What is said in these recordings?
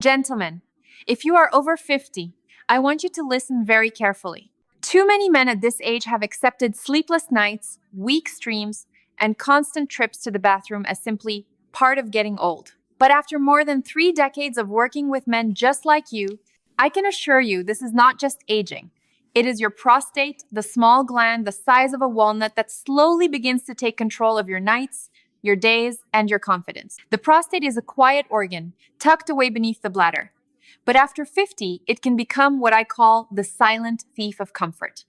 Gentlemen, if you are over 50, I want you to listen very carefully. Too many men at this age have accepted sleepless nights, weak streams, and constant trips to the bathroom as simply part of getting old. But after more than 3 decades of working with men just like you, I can assure you this is not just aging. It is your prostate, the small gland the size of a walnut that slowly begins to take control of your nights, your days, and your confidence. The prostate is a quiet organ tucked away beneath the bladder. But after 50, it can become what I call the silent thief of comfort.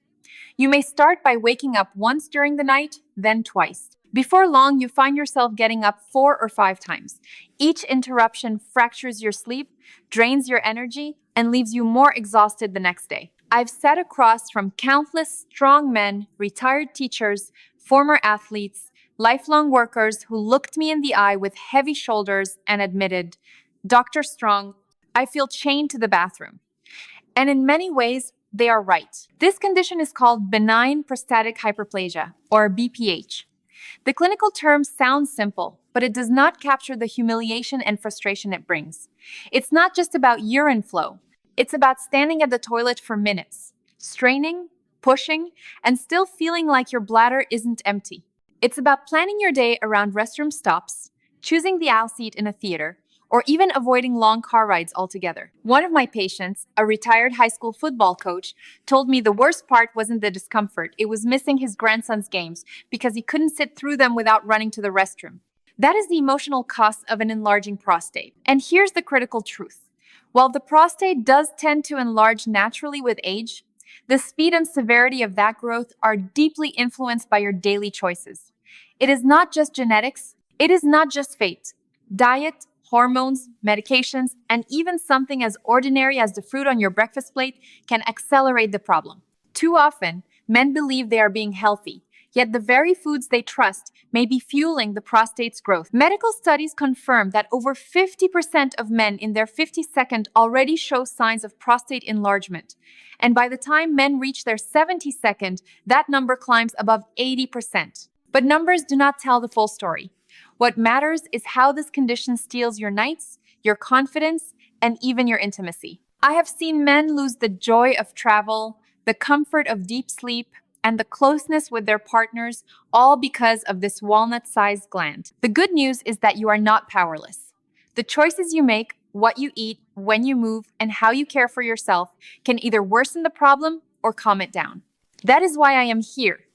You may start by waking up once during the night, then twice. Before long, you find yourself getting up 4 or 5 times. Each interruption fractures your sleep, drains your energy, and leaves you more exhausted the next day. I've sat across from countless strong men, retired teachers, former athletes, lifelong workers who looked me in the eye with heavy shoulders and admitted, "Dr. Strong, I feel chained to the bathroom." And in many ways, they are right. This condition is called benign prostatic hyperplasia, or BPH. The clinical term sounds simple, but it does not capture the humiliation and frustration it brings. It's not just about urine flow. It's about standing at the toilet for minutes, straining, pushing, and still feeling like your bladder isn't empty. It's about planning your day around restroom stops, choosing the aisle seat in a theater, or even avoiding long car rides altogether. One of my patients, a retired high school football coach, told me the worst part wasn't the discomfort, it was missing his grandson's games because he couldn't sit through them without running to the restroom. That is the emotional cost of an enlarging prostate. And here's the critical truth. While the prostate does tend to enlarge naturally with age, the speed and severity of that growth are deeply influenced by your daily choices. It is not just genetics, it is not just fate. Diet, hormones, medications, and even something as ordinary as the fruit on your breakfast plate can accelerate the problem. Too often, men believe they are being healthy, yet the very foods they trust may be fueling the prostate's growth. Medical studies confirm that over 50% of men in their 52nd already show signs of prostate enlargement. And by the time men reach their 72nd, that number climbs above 80%. But numbers do not tell the full story. What matters is how this condition steals your nights, your confidence, and even your intimacy. I have seen men lose the joy of travel, the comfort of deep sleep, and the closeness with their partners, all because of this walnut-sized gland. The good news is that you are not powerless. The choices you make, what you eat, when you move, and how you care for yourself can either worsen the problem or calm it down. That is why I am here,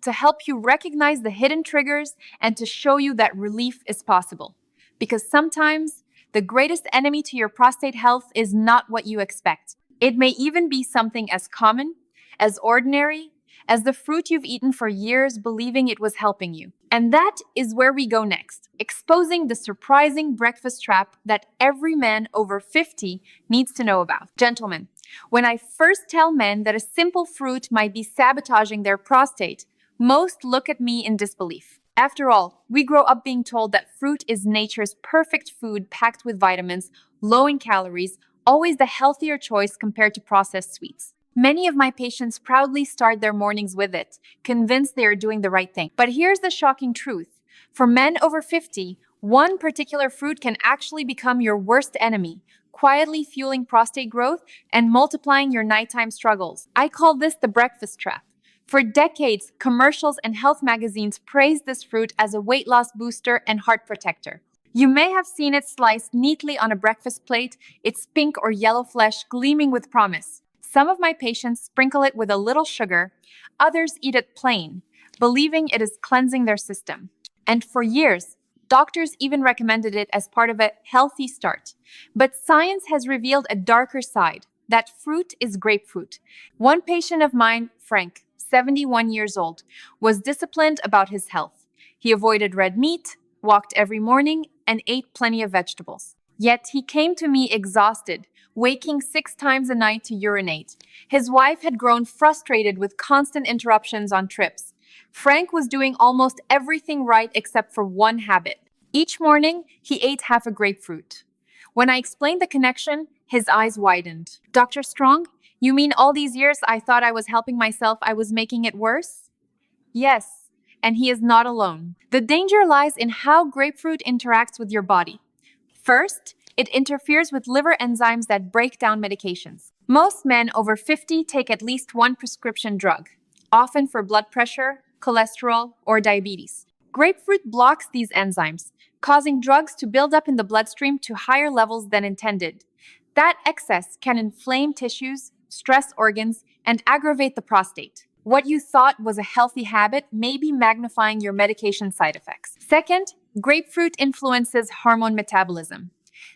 to help you recognize the hidden triggers and to show you that relief is possible. Because sometimes, the greatest enemy to your prostate health is not what you expect. It may even be something as common, as ordinary, as the fruit you've eaten for years believing it was helping you. And that is where we go next, exposing the surprising breakfast trap that every man over 50 needs to know about. Gentlemen, when I first tell men that a simple fruit might be sabotaging their prostate, most look at me in disbelief. After all, we grow up being told that fruit is nature's perfect food packed with vitamins, low in calories, always the healthier choice compared to processed sweets. Many of my patients proudly start their mornings with it, convinced they are doing the right thing. But here's the shocking truth. For men over 50, one particular fruit can actually become your worst enemy, quietly fueling prostate growth and multiplying your nighttime struggles. I call this the breakfast trap. For decades, commercials and health magazines praised this fruit as a weight loss booster and heart protector. You may have seen it sliced neatly on a breakfast plate, its pink or yellow flesh gleaming with promise. Some of my patients sprinkle it with a little sugar, others eat it plain, believing it is cleansing their system. And for years, doctors even recommended it as part of a healthy start. But science has revealed a darker side. That fruit is grapefruit. One patient of mine, Frank, 71 years old, was disciplined about his health. He avoided red meat, walked every morning, and ate plenty of vegetables. Yet he came to me exhausted, waking 6 times a night to urinate. His wife had grown frustrated with constant interruptions on trips. Frank was doing almost everything right except for one habit. Each morning, he ate half a grapefruit. When I explained the connection, his eyes widened. "Dr. Strong, you mean all these years I thought I was helping myself, I was making it worse?" Yes, and he is not alone. The danger lies in how grapefruit interacts with your body. First, It interferes with liver enzymes that break down medications. Most men over 50 take at least one prescription drug, often for blood pressure, cholesterol, or diabetes. Grapefruit blocks these enzymes, causing drugs to build up in the bloodstream to higher levels than intended. That excess can inflame tissues, stress organs, and aggravate the prostate. What you thought was a healthy habit may be magnifying your medication side effects. Second, grapefruit influences hormone metabolism.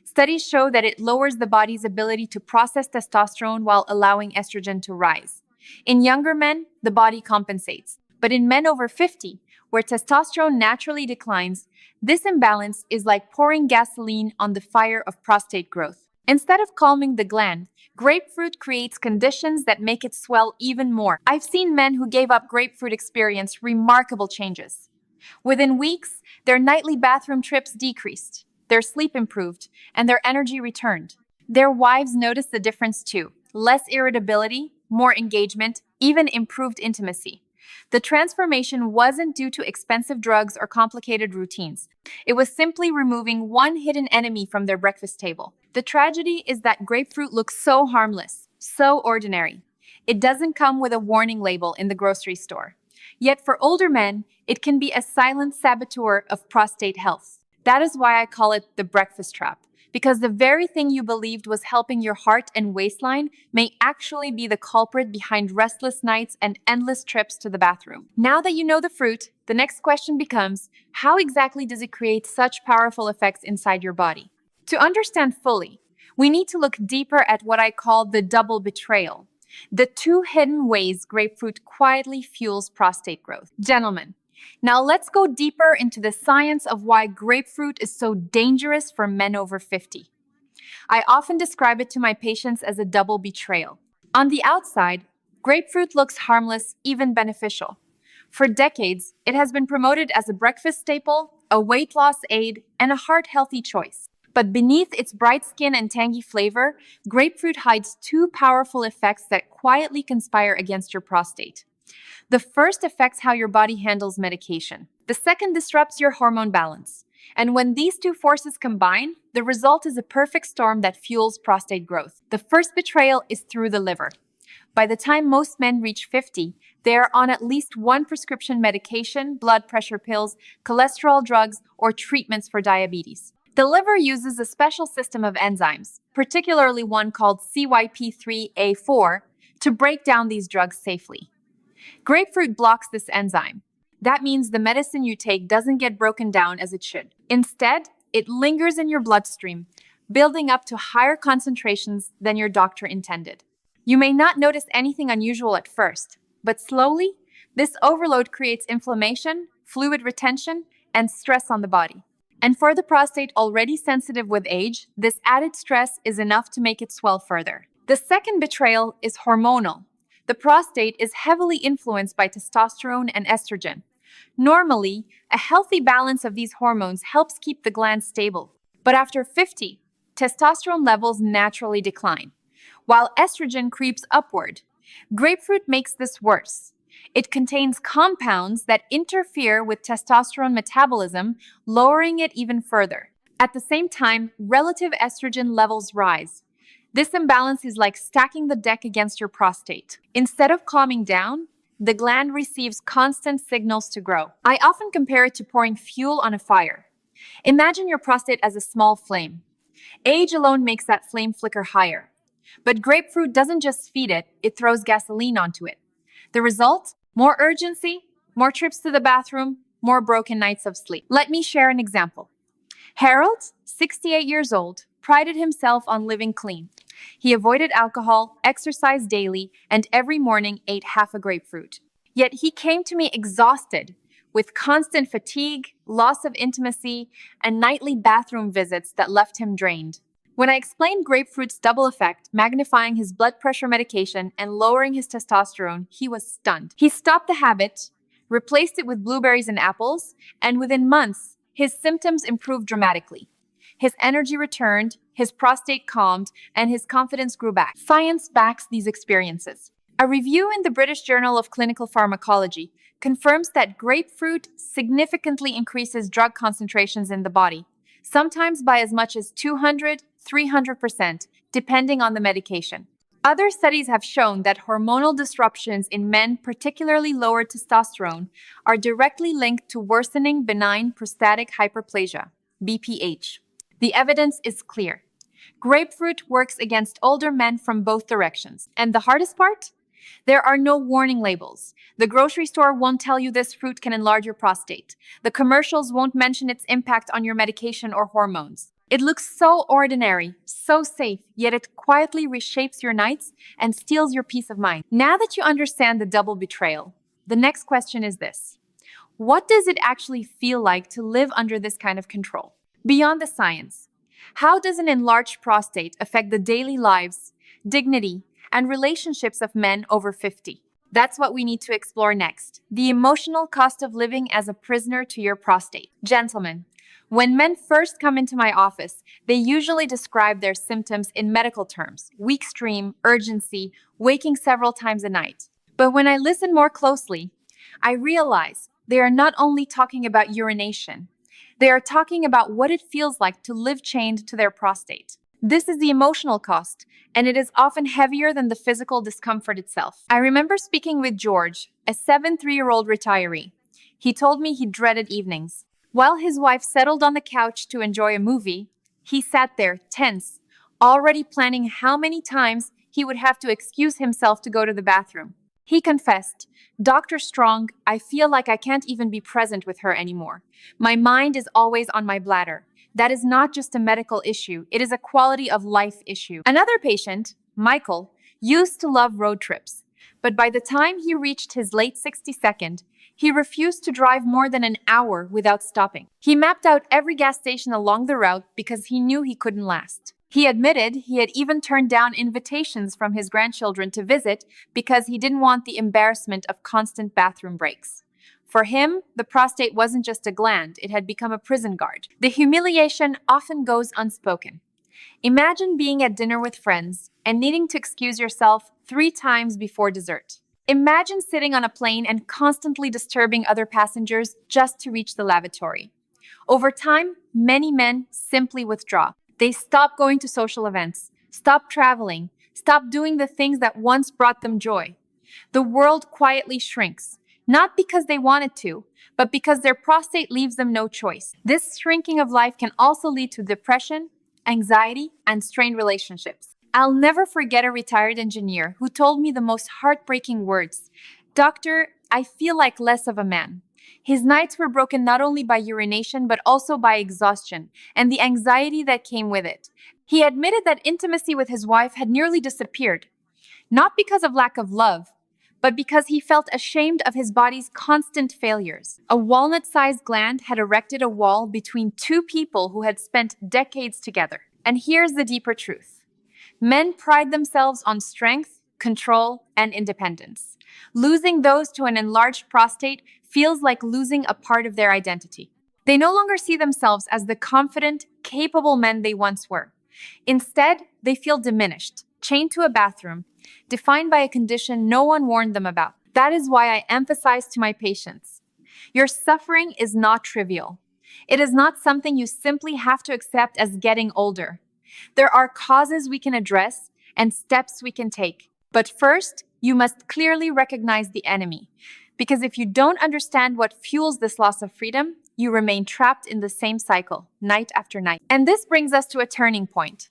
Studies show that it lowers the body's ability to process testosterone while allowing estrogen to rise. In younger men, the body compensates. But in men over 50, where testosterone naturally declines, this imbalance is like pouring gasoline on the fire of prostate growth. Instead of calming the gland, grapefruit creates conditions that make it swell even more. I've seen men who gave up grapefruit experience remarkable changes. Within weeks, their nightly bathroom trips decreased, their sleep improved, and their energy returned. Their wives noticed the difference too. Less irritability, more engagement, even improved intimacy. The transformation wasn't due to expensive drugs or complicated routines. It was simply removing one hidden enemy from their breakfast table. The tragedy is that grapefruit looks so harmless, so ordinary. It doesn't come with a warning label in the grocery store. Yet for older men, it can be a silent saboteur of prostate health. That is why I call it the breakfast trap, because the very thing you believed was helping your heart and waistline may actually be the culprit behind restless nights and endless trips to the bathroom. Now that you know the fruit, the next question becomes, how exactly does it create such powerful effects inside your body? To understand fully, we need to look deeper at what I call the double betrayal, the two hidden ways grapefruit quietly fuels prostate growth. Gentlemen, now let's go deeper into the science of why grapefruit is so dangerous for men over 50. I often describe it to my patients as a double betrayal. On the outside, grapefruit looks harmless, even beneficial. For decades, it has been promoted as a breakfast staple, a weight loss aid, and a heart-healthy choice. But beneath its bright skin and tangy flavor, grapefruit hides two powerful effects that quietly conspire against your prostate. The first affects how your body handles medication. The second disrupts your hormone balance. And when these two forces combine, the result is a perfect storm that fuels prostate growth. The first betrayal is through the liver. By the time most men reach 50, they are on at least one prescription medication, blood pressure pills, cholesterol drugs, or treatments for diabetes. The liver uses a special system of enzymes, particularly one called CYP3A4, to break down these drugs safely. Grapefruit blocks this enzyme. That means the medicine you take doesn't get broken down as it should. Instead, it lingers in your bloodstream, building up to higher concentrations than your doctor intended. You may not notice anything unusual at first, but slowly, this overload creates inflammation, fluid retention, and stress on the body. And for the prostate already sensitive with age, this added stress is enough to make it swell further. The second betrayal is hormonal. The prostate is heavily influenced by testosterone and estrogen. Normally, a healthy balance of these hormones helps keep the gland stable. But after 50, testosterone levels naturally decline, while estrogen creeps upward. Grapefruit makes this worse. It contains compounds that interfere with testosterone metabolism, lowering it even further. At the same time, relative estrogen levels rise. This imbalance is like stacking the deck against your prostate. Instead of calming down, the gland receives constant signals to grow. I often compare it to pouring fuel on a fire. Imagine your prostate as a small flame. Age alone makes that flame flicker higher. But grapefruit doesn't just feed it, it throws gasoline onto it. The result? More urgency, more trips to the bathroom, more broken nights of sleep. Let me share an example. Harold, 68 years old, prided himself on living clean. He avoided alcohol, exercised daily, and every morning ate half a grapefruit. Yet he came to me exhausted, with constant fatigue, loss of intimacy, and nightly bathroom visits that left him drained. When I explained grapefruit's double effect, magnifying his blood pressure medication and lowering his testosterone, he was stunned. He stopped the habit, replaced it with blueberries and apples, and within months, his symptoms improved dramatically. His energy returned, his prostate calmed, and his confidence grew back. Science backs these experiences. A review in the British Journal of Clinical Pharmacology confirms that grapefruit significantly increases drug concentrations in the body, sometimes by as much as 200 300%, depending on the medication. Other studies have shown that hormonal disruptions in men, particularly lower testosterone, are directly linked to worsening benign prostatic hyperplasia, BPH. The evidence is clear. Grapefruit works against older men from both directions. And the hardest part? There are no warning labels. The grocery store won't tell you this fruit can enlarge your prostate. The commercials won't mention its impact on your medication or hormones. It looks so ordinary, so safe, yet it quietly reshapes your nights and steals your peace of mind. Now that you understand the double betrayal, the next question is this. What does it actually feel like to live under this kind of control? Beyond the science, how does an enlarged prostate affect the daily lives, dignity, and relationships of men over 50? That's what we need to explore next. The emotional cost of living as a prisoner to your prostate. Gentlemen, when men first come into my office, they usually describe their symptoms in medical terms: weak stream, urgency, waking several times a night. But when I listen more closely, I realize they are not only talking about urination, they are talking about what it feels like to live chained to their prostate. This is the emotional cost, and it is often heavier than the physical discomfort itself. I remember speaking with George, a 73-year-old retiree. He told me he dreaded evenings. While his wife settled on the couch to enjoy a movie, he sat there, tense, already planning how many times he would have to excuse himself to go to the bathroom. He confessed, "Dr. Strong, I feel like I can't even be present with her anymore. My mind is always on my bladder. That is not just a medical issue, it is a quality of life issue." Another patient, Michael, used to love road trips, but by the time he reached his late 62nd, he refused to drive more than an hour without stopping. He mapped out every gas station along the route because he knew he couldn't last. He admitted he had even turned down invitations from his grandchildren to visit because he didn't want the embarrassment of constant bathroom breaks. For him, the prostate wasn't just a gland, it had become a prison guard. The humiliation often goes unspoken. Imagine being at dinner with friends and needing to excuse yourself 3 times before dessert. Imagine sitting on a plane and constantly disturbing other passengers just to reach the lavatory. Over time, many men simply withdraw. They stop going to social events, stop traveling, stop doing the things that once brought them joy. The world quietly shrinks, not because they wanted to, but because their prostate leaves them no choice. This shrinking of life can also lead to depression, anxiety, and strained relationships. I'll never forget a retired engineer who told me the most heartbreaking words. "Doctor, I feel like less of a man." His nights were broken not only by urination, but also by exhaustion and the anxiety that came with it. He admitted that intimacy with his wife had nearly disappeared, not because of lack of love, but because he felt ashamed of his body's constant failures. A walnut-sized gland had erected a wall between 2 people who had spent decades together. And here's the deeper truth. Men pride themselves on strength, control, and independence. Losing those to an enlarged prostate feels like losing a part of their identity. They no longer see themselves as the confident, capable men they once were. Instead, they feel diminished, chained to a bathroom, defined by a condition no one warned them about. That is why I emphasize to my patients, your suffering is not trivial. It is not something you simply have to accept as getting older. There are causes we can address and steps we can take. But first, you must clearly recognize the enemy. Because if you don't understand what fuels this loss of freedom, you remain trapped in the same cycle, night after night. And this brings us to a turning point.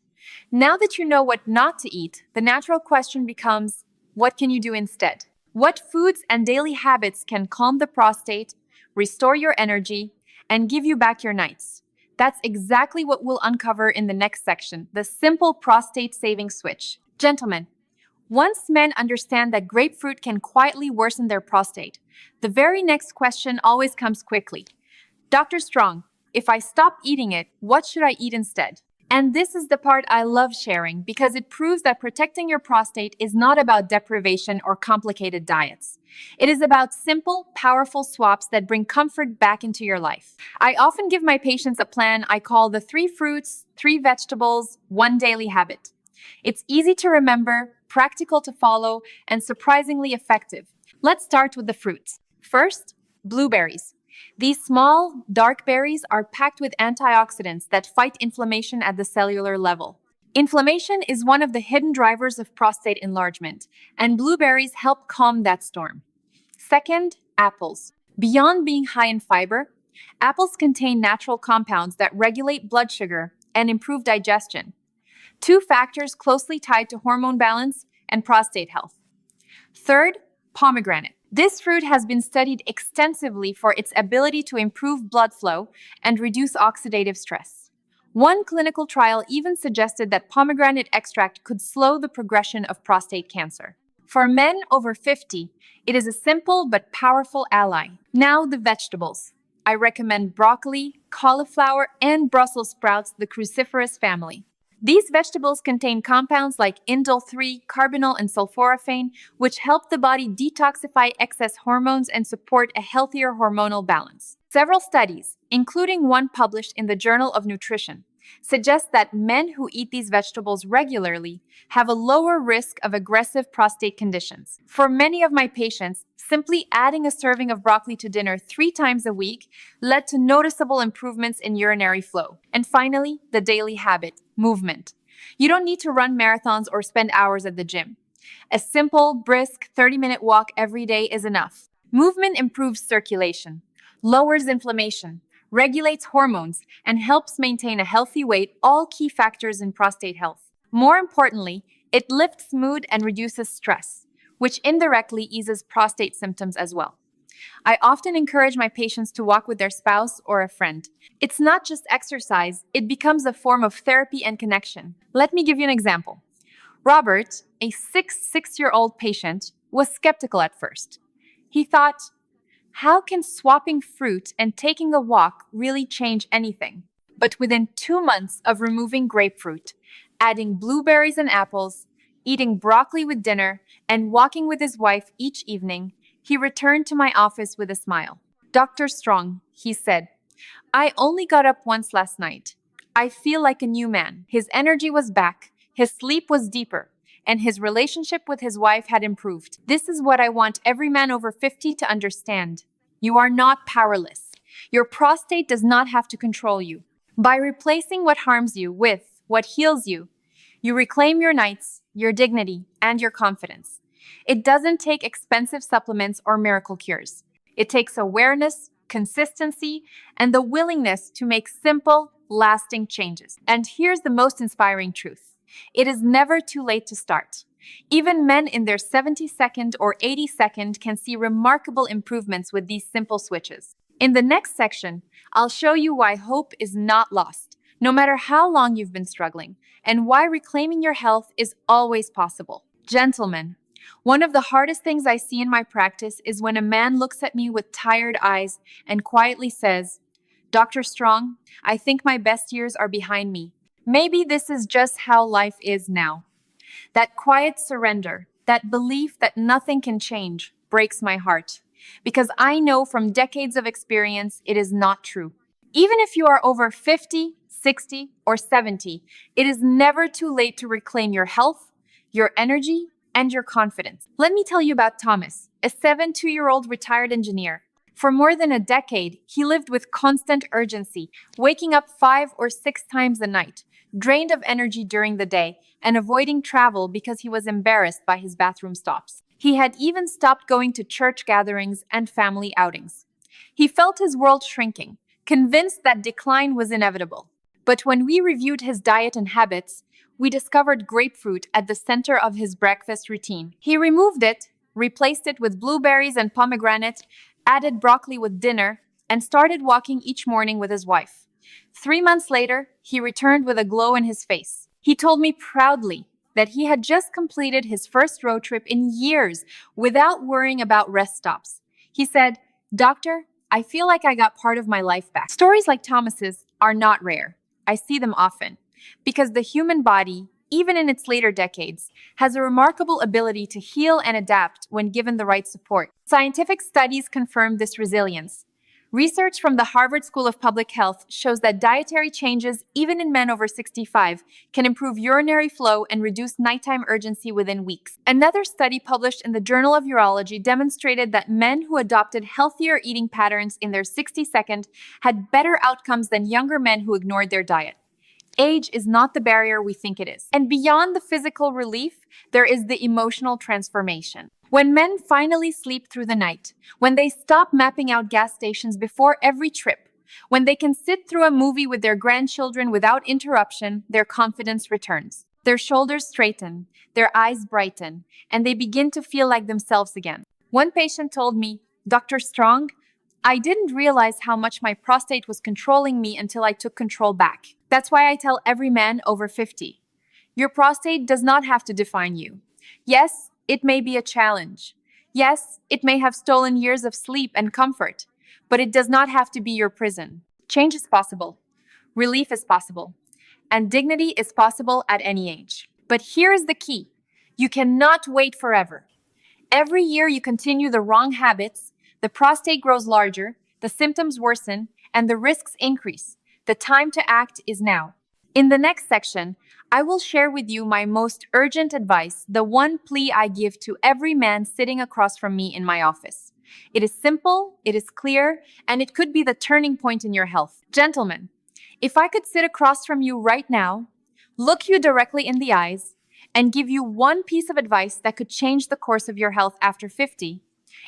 Now that you know what not to eat, the natural question becomes, what can you do instead? What foods and daily habits can calm the prostate, restore your energy, and give you back your nights? That's exactly what we'll uncover in the next section, the simple prostate-saving switch. Gentlemen, once men understand that grapefruit can quietly worsen their prostate, the very next question always comes quickly. Dr. Strong, if I stop eating it, what should I eat instead? And this is the part I love sharing because it proves that protecting your prostate is not about deprivation or complicated diets. It is about simple, powerful swaps that bring comfort back into your life. I often give my patients a plan I call the 3 fruits, 3 vegetables, 1 daily habit. It's easy to remember, practical to follow, and surprisingly effective. Let's start with the fruits. First, blueberries. These small, dark berries are packed with antioxidants that fight inflammation at the cellular level. Inflammation is one of the hidden drivers of prostate enlargement, and blueberries help calm that storm. Second, apples. Beyond being high in fiber, apples contain natural compounds that regulate blood sugar and improve digestion, two factors closely tied to hormone balance and prostate health. Third, pomegranate. This fruit has been studied extensively for its ability to improve blood flow and reduce oxidative stress. One clinical trial even suggested that pomegranate extract could slow the progression of prostate cancer. For men over 50, it is a simple but powerful ally. Now, the vegetables. I recommend broccoli, cauliflower, and Brussels sprouts, the cruciferous family. These vegetables contain compounds like indole-3, carbonyl, and sulforaphane, which help the body detoxify excess hormones and support a healthier hormonal balance. Several studies, including one published in the Journal of Nutrition, suggest that men who eat these vegetables regularly have a lower risk of aggressive prostate conditions. For many of my patients, simply adding a serving of broccoli to dinner 3 times a week led to noticeable improvements in urinary flow. And finally, the daily habit, movement. You don't need to run marathons or spend hours at the gym. A simple, brisk 30-minute walk every day is enough. Movement improves circulation, lowers inflammation, regulates hormones, and helps maintain a healthy weight, all key factors in prostate health. More importantly, it lifts mood and reduces stress, which indirectly eases prostate symptoms as well. I often encourage my patients to walk with their spouse or a friend. It's not just exercise, it becomes a form of therapy and connection. Let me give you an example. Robert, a 6-year-old patient, was skeptical at first. He thought, how can swapping fruit and taking a walk really change anything? But within 2 months of removing grapefruit, adding blueberries and apples, eating broccoli with dinner, and walking with his wife each evening, he returned to my office with a smile. Dr. Strong, he said, I only got up once last night. I feel like a new man. His energy was back, his sleep was deeper, and his relationship with his wife had improved. This is what I want every man over 50 to understand. You are not powerless. Your prostate does not have to control you. By replacing what harms you with what heals you, you reclaim your nights, your dignity, and your confidence. It doesn't take expensive supplements or miracle cures. It takes awareness, consistency, and the willingness to make simple, lasting changes. And here's the most inspiring truth. It is never too late to start. Even men in their 72nd or 82nd can see remarkable improvements with these simple switches. In the next section, I'll show you why hope is not lost, no matter how long you've been struggling, and why reclaiming your health is always possible. Gentlemen, one of the hardest things I see in my practice is when a man looks at me with tired eyes and quietly says, Dr. Strong, I think my best years are behind me. Maybe this is just how life is now. That quiet surrender, that belief that nothing can change, breaks my heart, because I know from decades of experience it is not true. Even if you are over 50, 60, or 70, it is never too late to reclaim your health, your energy, and your confidence. Let me tell you about Thomas, a 72-year-old retired engineer. For more than a decade, he lived with constant urgency, waking up 5 or 6 times a night, drained of energy during the day, and avoiding travel because he was embarrassed by his bathroom stops. He had even stopped going to church gatherings and family outings. He felt his world shrinking, convinced that decline was inevitable. But when we reviewed his diet and habits, we discovered grapefruit at the center of his breakfast routine. He removed it, replaced it with blueberries and pomegranate, added broccoli with dinner, and started walking each morning with his wife. 3 months later, he returned with a glow in his face. He told me proudly that he had just completed his first road trip in years without worrying about rest stops. He said, Doctor, I feel like I got part of my life back. Stories like Thomas's are not rare. I see them often because the human body, even in its later decades, has a remarkable ability to heal and adapt when given the right support. Scientific studies confirm this resilience. Research from the Harvard School of Public Health shows that dietary changes, even in men over 65, can improve urinary flow and reduce nighttime urgency within weeks. Another study published in the Journal of Urology demonstrated that men who adopted healthier eating patterns in their 62nd had better outcomes than younger men who ignored their diet. Age is not the barrier we think it is. And beyond the physical relief, there is the emotional transformation. When men finally sleep through the night, when they stop mapping out gas stations before every trip, when they can sit through a movie with their grandchildren without interruption, their confidence returns. Their shoulders straighten, their eyes brighten, and they begin to feel like themselves again. One patient told me, "Dr. Strong, I didn't realize how much my prostate was controlling me until I took control back." That's why I tell every man over 50, your prostate does not have to define you. Yes, it may be a challenge. Yes, it may have stolen years of sleep and comfort, but it does not have to be your prison. Change is possible. Relief is possible. And dignity is possible at any age. But here is the key. You cannot wait forever. Every year you continue the wrong habits, the prostate grows larger, the symptoms worsen, and the risks increase. The time to act is now. In the next section, I will share with you my most urgent advice, the one plea I give to every man sitting across from me in my office. It is simple, it is clear, and it could be the turning point in your health. Gentlemen, if I could sit across from you right now, look you directly in the eyes, and give you one piece of advice that could change the course of your health after 50,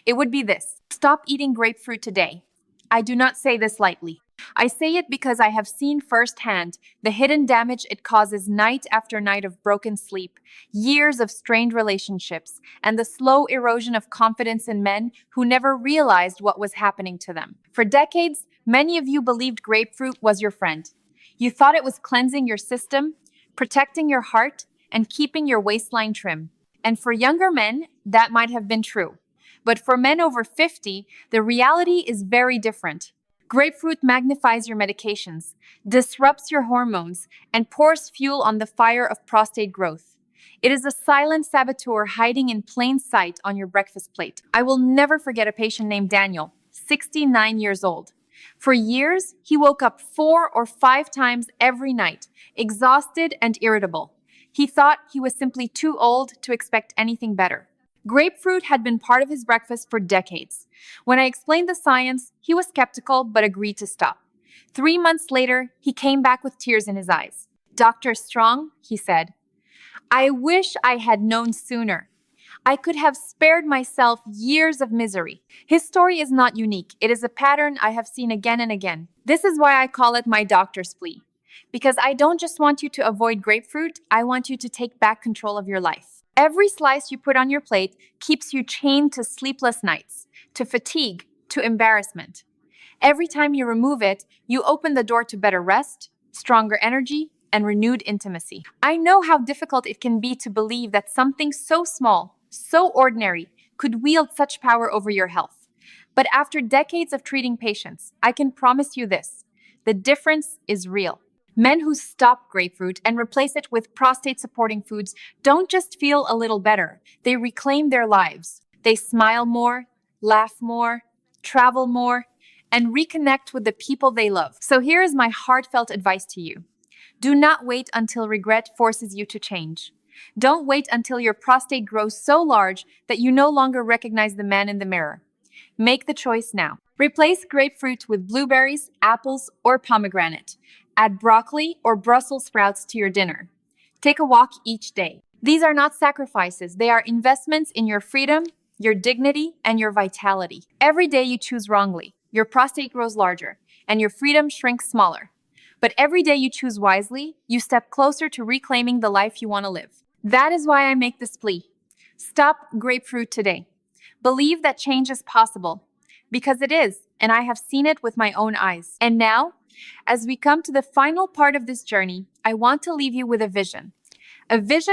it would be this: stop eating grapefruit today. I do not say this lightly. I say it because I have seen firsthand the hidden damage it causes night after night of broken sleep, years of strained relationships, and the slow erosion of confidence in men who never realized what was happening to them. For decades, many of you believed grapefruit was your friend. You thought it was cleansing your system, protecting your heart, and keeping your waistline trim. And for younger men, that might have been true. But for men over 50, the reality is very different. Grapefruit magnifies your medications, disrupts your hormones, and pours fuel on the fire of prostate growth. It is a silent saboteur hiding in plain sight on your breakfast plate. I will never forget a patient named Daniel, 69 years old. For years, he woke up 4 or 5 times every night, exhausted and irritable. He thought he was simply too old to expect anything better. Grapefruit had been part of his breakfast for decades. When I explained the science, he was skeptical but agreed to stop. 3 months later, he came back with tears in his eyes. "Dr. Strong," he said, "I wish I had known sooner. I could have spared myself years of misery." His story is not unique. It is a pattern I have seen again and again. This is why I call it my doctor's plea. Because I don't just want you to avoid grapefruit, I want you to take back control of your life. Every slice you put on your plate keeps you chained to sleepless nights, to fatigue, to embarrassment. Every time you remove it, you open the door to better rest, stronger energy, and renewed intimacy. I know how difficult it can be to believe that something so small, so ordinary, could wield such power over your health. But after decades of treating patients, I can promise you this: the difference is real. Men who stop grapefruit and replace it with prostate-supporting foods don't just feel a little better, they reclaim their lives. They smile more, laugh more, travel more, and reconnect with the people they love. So here is my heartfelt advice to you. Do not wait until regret forces you to change. Don't wait until your prostate grows so large that you no longer recognize the man in the mirror. Make the choice now. Replace grapefruit with blueberries, apples, or pomegranate. Add broccoli or Brussels sprouts to your dinner. Take a walk each day. These are not sacrifices. They are investments in your freedom, your dignity, and your vitality. Every day you choose wrongly, your prostate grows larger, and your freedom shrinks smaller. But every day you choose wisely, you step closer to reclaiming the life you want to live. That is why I make this plea. Stop grapefruit today. Believe that change is possible, because it is, and I have seen it with my own eyes. And now, as we come to the final part of this journey, I want to leave you with a vision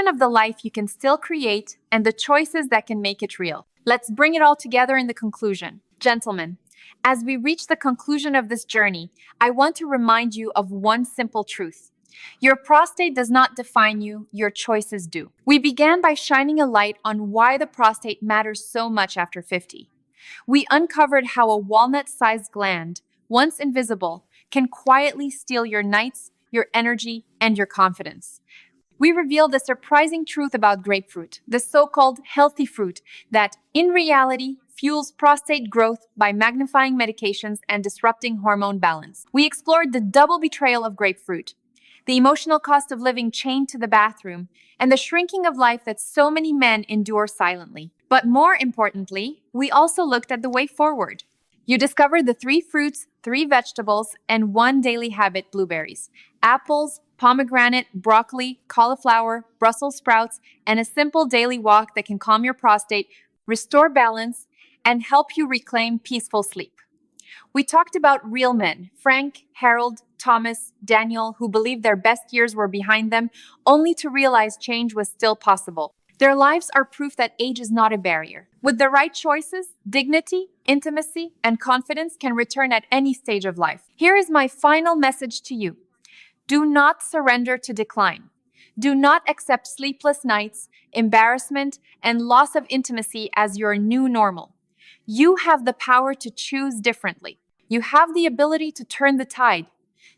of the life you can still create and the choices that can make it real. Let's bring it all together in the conclusion. Gentlemen, as we reach the conclusion of this journey, I want to remind you of one simple truth. Your prostate does not define you, your choices do. We began by shining a light on why the prostate matters so much after 50. We uncovered how a walnut-sized gland, once invisible, can quietly steal your nights, your energy, and your confidence. We revealed the surprising truth about grapefruit, the so-called healthy fruit that, in reality, fuels prostate growth by magnifying medications and disrupting hormone balance. We explored the double betrayal of grapefruit. the emotional cost of living chained to the bathroom, and the shrinking of life that so many men endure silently. But more importantly, we also looked at the way forward. You discovered the 3 fruits, 3 vegetables, and 1 daily habit: blueberries, apples, pomegranate, broccoli, cauliflower, Brussels sprouts, and a simple daily walk that can calm your prostate, restore balance, and help you reclaim peaceful sleep. We talked about real men: Frank, Harold, Thomas, Daniel, who believed their best years were behind them, only to realize change was still possible. Their lives are proof that age is not a barrier. With the right choices, dignity, intimacy, and confidence can return at any stage of life. Here is my final message to you: do not surrender to decline. Do not accept sleepless nights, embarrassment, and loss of intimacy as your new normal. You have the power to choose differently. You have the ability to turn the tide,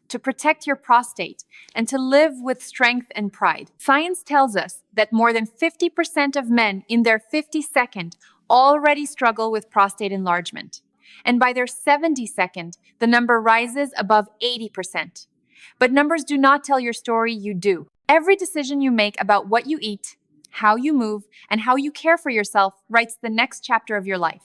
to protect your prostate, and to live with strength and pride. Science tells us that more than 50% of men in their 52nd already struggle with prostate enlargement. And by their 72nd, the number rises above 80%. But numbers do not tell your story, you do. Every decision you make about what you eat, how you move, and how you care for yourself writes the next chapter of your life.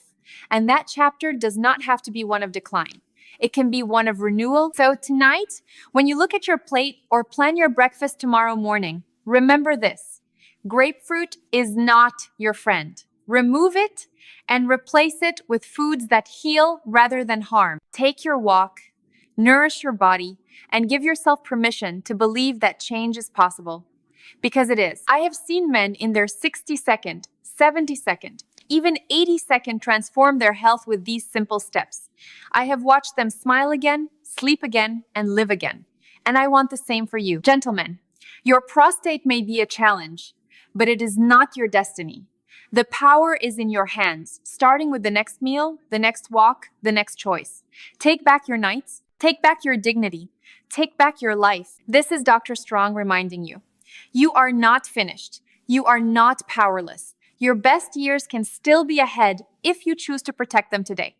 And that chapter does not have to be one of decline. It can be one of renewal. So tonight, when you look at your plate or plan your breakfast tomorrow morning, remember this: grapefruit is not your friend. Remove it and replace it with foods that heal rather than harm. Take your walk, nourish your body, and give yourself permission to believe that change is possible. Because it is. I have seen men in their 60-second, 70-second, even 80-second transform their health with these simple steps. I have watched them smile again, sleep again, and live again. And I want the same for you. Gentlemen, your prostate may be a challenge, but it is not your destiny. The power is in your hands, starting with the next meal, the next walk, the next choice. Take back your nights, take back your dignity, take back your life. This is Dr. Strong reminding you. You are not finished. You are not powerless. Your best years can still be ahead if you choose to protect them today.